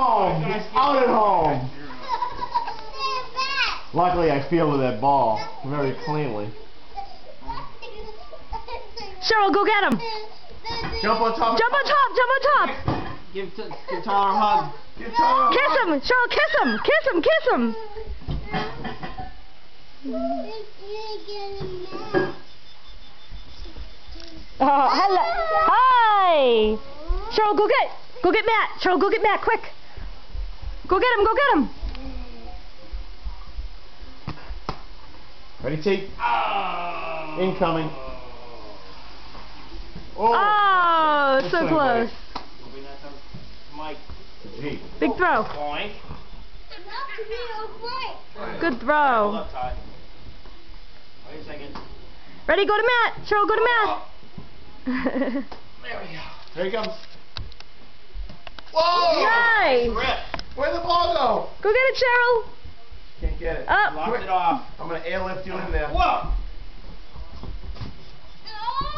home. He's out at home. Luckily, I fielded that ball very cleanly. Cheryl, go get him. Jump on top. Jump on top. Jump on top. Give Tyler a hug. Give Tyler a hug. Kiss him. Cheryl, kiss him. Kiss him. Kiss him. Oh, hello. Hi. Cheryl, go get Matt. Cheryl, go get Matt, quick. Go get him. Go get him. Ready, T? Incoming. Oh, so This way, close. Mike. G. Big throw. Boink. Good Hold throw. up, Ty. Wait a second. Ready, go to Matt. Cheryl, go to Matt. There we go. Here he comes. Whoa! Nice. Rip. Where'd the ball go? Go get it, Cheryl. Can't get it. Up. Locked it off. I'm gonna airlift you in there. Whoa!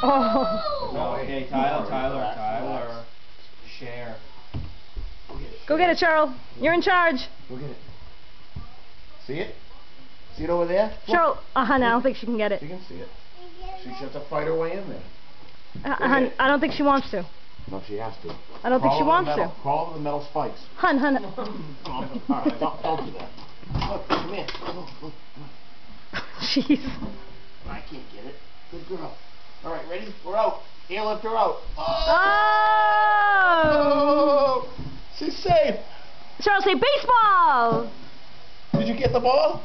Oh. Okay, Tyler. Share. Go get it, Cheryl. You're in charge. Go get it. See it? See it over there? Cheryl. Hun, I don't think she can get it. She can see it. She should have to fight her way in there. Hun, I don't think she wants to. No, she has to. I don't think she wants to. Crawl over the metal spikes. Hun. Alright, don't do that. Look, come here. Look. Jeez. I can't get it. Good girl. Alright, ready? We're out. Airlift her out. Oh! She's safe. Cheryl, say baseball. Did you get the ball?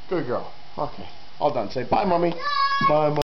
Good girl. Okay. All done. Say bye, Mommy. Bye, Mommy.